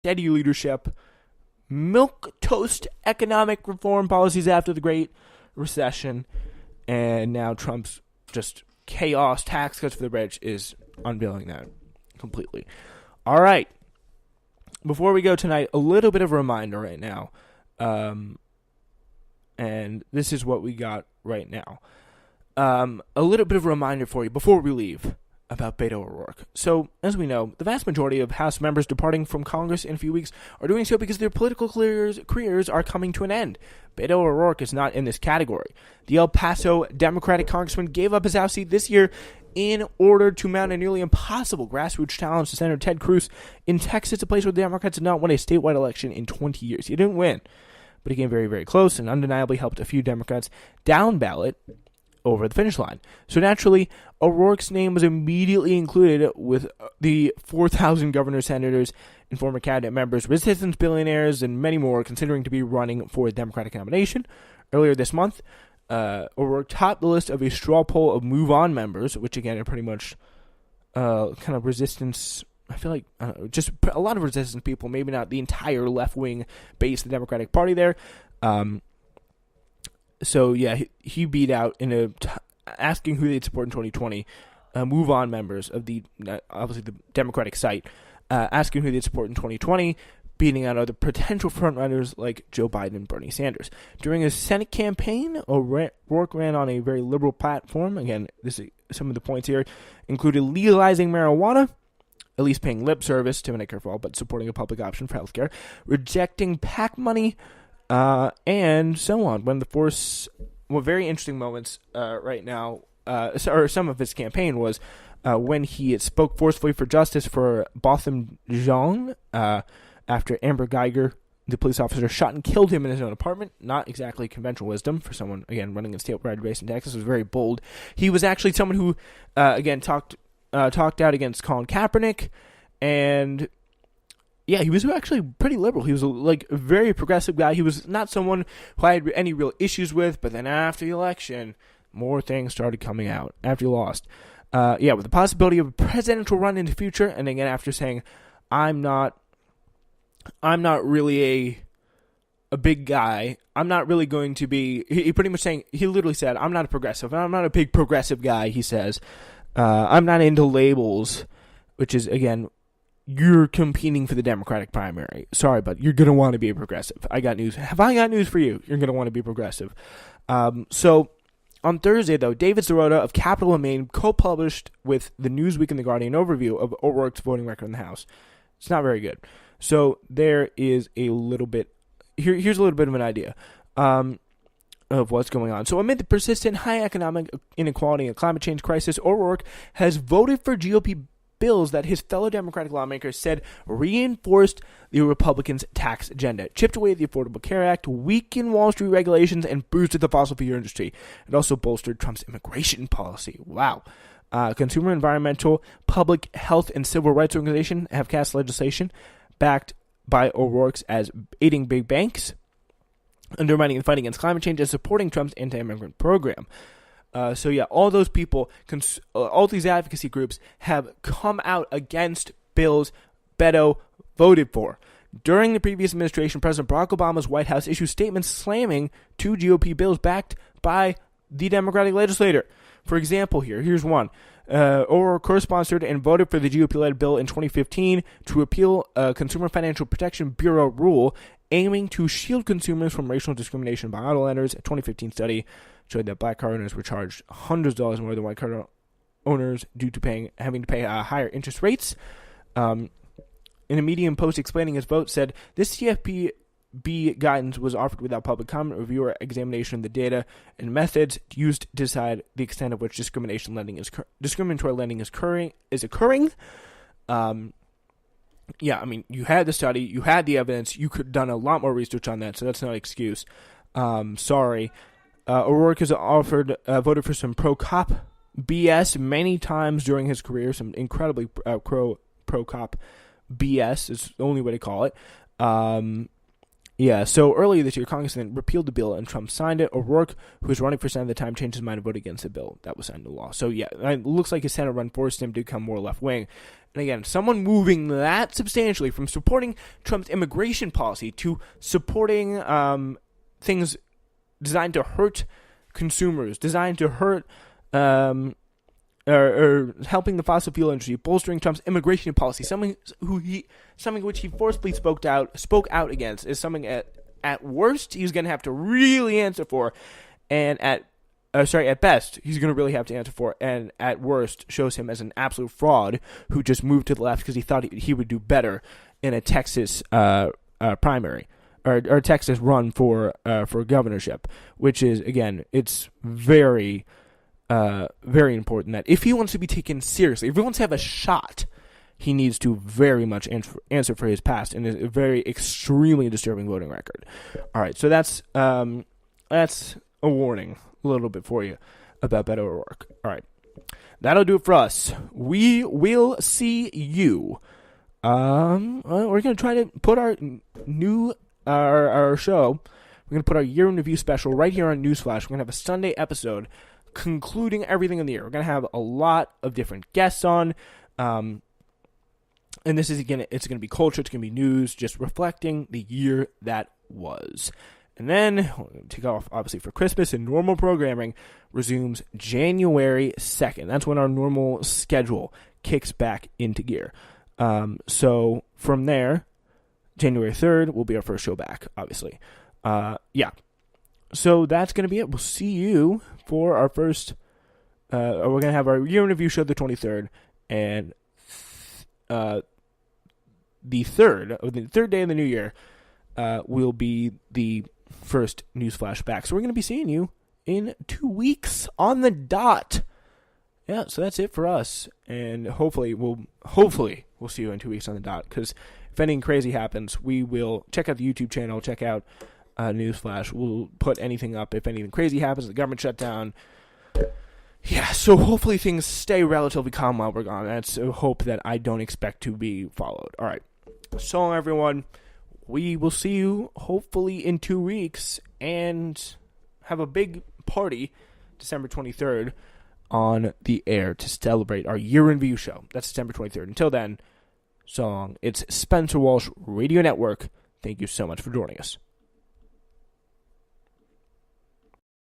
steady leadership, milquetoast economic reform policies after the Great Recession, and now Trump's just chaos tax cuts for the rich is unveiling that completely. All right. Before we go tonight, a little bit of a reminder right now. And this is what we got right now. A little bit of a reminder for you before we leave about Beto O'Rourke. So, as we know, the vast majority of House members departing from Congress in a few weeks are doing so because their political careers are coming to an end. Beto O'Rourke is not in this category. The El Paso Democratic congressman gave up his House seat this year in order to mount a nearly impossible grassroots challenge to Senator Ted Cruz in Texas, a place where the Democrats had not won a statewide election in 20 years. He didn't win, but he came very, very close and undeniably helped a few Democrats down ballot over the finish line. So naturally, O'Rourke's name was immediately included with the 4,000 governors, senators, and former cabinet members, resistance billionaires, and many more considering to be running for a Democratic nomination. Earlier this month, O'Rourke topped the list of a straw poll of Move On members, which again are pretty much kind of resistance. I feel like just a lot of resistance people, maybe not the entire left-wing base of the Democratic Party there. So, yeah, he beat out in asking who they'd support in 2020, Move On members of obviously the Democratic site, asking who they'd support in 2020, beating out other potential frontrunners like Joe Biden and Bernie Sanders. During his Senate campaign, O'Rourke ran on a very liberal platform. Again, some of the points here included legalizing marijuana, at least paying lip service to Medicare for all, but supporting a public option for healthcare, rejecting PAC money, and so on. One of the very interesting moments right now, or some of his campaign was when he spoke forcefully for justice for Botham Jean after Amber Geiger, the police officer, shot and killed him in his own apartment. Not exactly conventional wisdom for someone, again, running a statewide race in Texas. It was very bold. He was actually someone who, again, talked out against Colin Kaepernick, and yeah, he was actually pretty liberal. He was a very progressive guy. He was not someone who I had any real issues with, but then after the election, more things started coming out after he lost. With the possibility of a presidential run in the future, and again after saying, I'm not really a big guy. I'm not really going to be. He pretty much saying, he literally said, I'm not a progressive. I'm not a big progressive guy. He says, I'm not into labels, which is again, you're competing for the Democratic primary. Sorry, but you're going to want to be a progressive. I got news. Have I got news for you? You're going to want to be progressive. So on Thursday, though, David Sirota of Capital and Maine co-published with the Newsweek and The Guardian overview of O'Rourke's voting record in the House. It's not very good. So there is a little bit. Here's a little bit of an idea of what's going on. So amid the persistent high economic inequality and climate change crisis, O'Rourke has voted for GOP bills that his fellow Democratic lawmakers said reinforced the Republicans' tax agenda, chipped away at the Affordable Care Act, weakened Wall Street regulations, and boosted the fossil fuel industry. It also bolstered Trump's immigration policy. Wow. Consumer, environmental, public health, and civil rights organizations have passed legislation backed by O'Rourke's as aiding big banks, undermining the fight against climate change, and supporting Trump's anti-immigrant program. All those people, all these advocacy groups have come out against bills Beto voted for. During the previous administration, President Barack Obama's White House issued statements slamming two GOP bills backed by the Democratic legislator. For example, here's one. O'Rourke co-sponsored and voted for the GOP-led bill in 2015 to repeal a Consumer Financial Protection Bureau rule aiming to shield consumers from racial discrimination by auto lenders. A 2015 study showed that black car owners were charged hundreds of dollars more than white car owners due to having to pay higher interest rates. In a Medium post explaining his vote, said this CFPB guidance was offered without public comment, review, or examination of the data and methods used to decide the extent of which discriminatory lending is occurring. You had the study, you had the evidence, you could have done a lot more research on that, so that's not an excuse. Sorry. O'Rourke has voted for some pro-cop BS many times during his career, some incredibly pro-cop BS is the only way to call it. So earlier this year, Congress then repealed the bill and Trump signed it. O'Rourke, who was running for Senate at the time, changed his mind and voted against the bill that was signed into law. So it looks like his Senate run forced him to become more left-wing. And again, someone moving that substantially from supporting Trump's immigration policy to supporting things designed to hurt consumers, designed to hurt or helping the fossil fuel industry, bolstering Trump's immigration policy, something which he forcibly spoke out against, is something at worst he's going to have to really answer for, and at best he's going to really have to answer for, and at worst shows him as an absolute fraud who just moved to the left because he thought he would do better in a Texas primary or Texas run for governorship, which is, again, it's very very important that if he wants to be taken seriously, if he wants to have a shot, he needs to very much answer for his past and a very extremely disturbing voting record. All right, so that's a warning a little bit for you about Beto O'Rourke. All right, that'll do it for us. We will see you. We're gonna try to put our show. We're gonna put our year in review special right here on Newsflash. We're gonna have a Sunday episode concluding everything in the year. We're gonna have a lot of different guests on. And this is it's gonna be culture, it's gonna be news, just reflecting the year that was. And then we'll take off, obviously, for Christmas, and normal programming resumes January 2nd. That's when our normal schedule kicks back into gear. So from there, January 3rd will be our first show back, obviously. Yeah. So that's going to be it. We'll see you for our first, we're going to have our year in review show the 23rd, and the third day of the new year will be the first news flash back. So we're going to be seeing you in 2 weeks on the dot. Yeah, so that's it for us, and hopefully we'll see you in 2 weeks on the dot, because if anything crazy happens, we will check out the YouTube channel, check out Newsflash. We'll put anything up if anything crazy happens, the government shutdown. Yeah, so hopefully things stay relatively calm while we're gone. That's a hope that I don't expect to be followed. All right, so everyone, we will see you hopefully in 2 weeks, and have a big party December 23rd on the air to celebrate our year in review show. That's December 23rd. Until then, so long. It's Spencer Walsh Radio Network. Thank you so much for joining us.